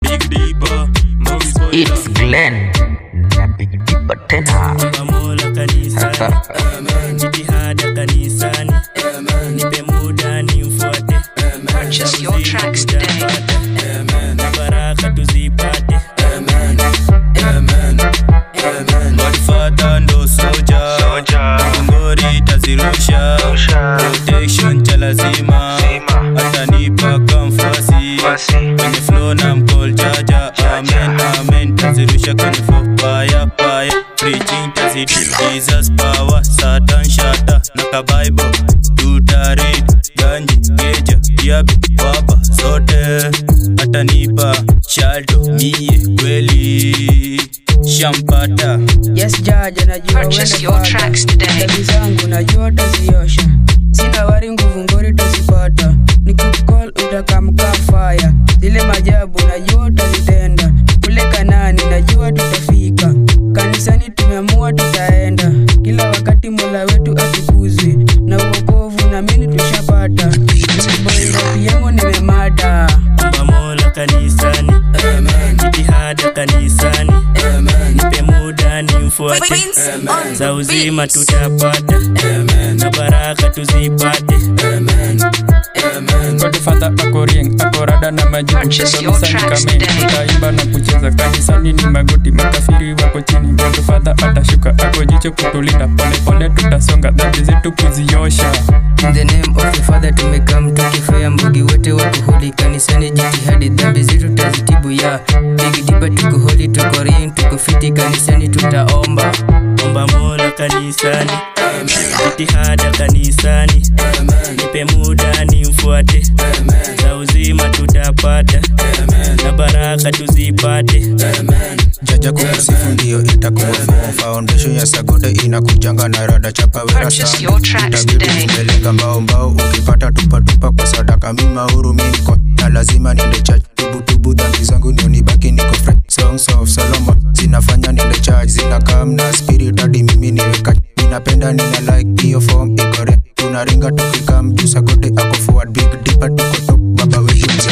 Big Deeper, It's Glenn na Big Deeper tena. Mola kanisani, jitihada kanisani, nipe muda niufuate. Purchase your tracks today. Na baraka tuzipate. Godfather ndo soja, ngori tazirusha, protection cha lazima, atanipa kamfasi, kwenye flow na mcall jaja, amen, amen, tazirusha kwenye fire, fire, preaching tazidi, Jesus power, Satan shatter, naka Bible, tutaread, ganji, geja, yabi, baba, zote, atanipa, shaldo, mie, kweli, shampata. Yes Jaja najua Purchase your tracks today. Dhambi zangu najua taziosha. Sina wari nguvu ngori tazipata. Nikukukol utakamka fire. Zile majabu najua tazitenda. Kule Kanani najua tutafika. Kanisani tumeamua tutaenda. Kila wakati Mola wetu atukuzwe. Na wokovu na mimi tushapata. Mambo yangu nimemada. Omba Mola kanisani, jitihada kanisani, nipe muda niufuate, za uzima tutapata, na baraka tuzipate. Godfather akorieng, akorada na majibu. Purchase your tracks today. Tutaimba na kucheza kanisani ni magoti, makafiri wako chini. Godfather atashuka, ako jicho kutulinda, pole pole tutasonga, dhambi zetu kuziosha. In the name of the Father tumekam tukifea mbugi wote wako holi kanisani jitihadi dhambi zetu tazitibu ya Big Deeper tuko holi tuko ring tuko fiti kanisani tutaomba. Omba Mola kanisani, jitihada kanisani, nipe muda niufuate, za uzima tutapata, na baraka tuzipate. Jaja kumsifu ndio itakuwa foundation ya Sagode inakujanga na rada chapa wera Purchase your tracks today. Melenga mbao ukipata tupa kwa sadaka mima huru miko na lazima niende church tubu dhambi zangu ndio nibaki niko fresh. Songs of Solomon zinafanya niende church, zinakam na spirit hadi mimi niweka. Ninapenda nina like hiyo form ikore, tunaringa tukikam juu Sagode ako forward. Big Deeper tuko top baba wetu mzee.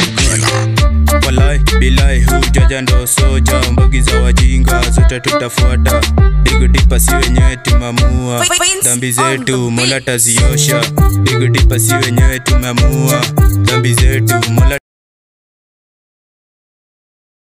Walai, bilai, hujaja ndo soja, mbogi za wajinga zote tutafuata. Big Deeper si wenyewe tumamua, dhambi zetu Mola taziosha. Big Deeper si wenyewe tumamua, dhambi zetu Mola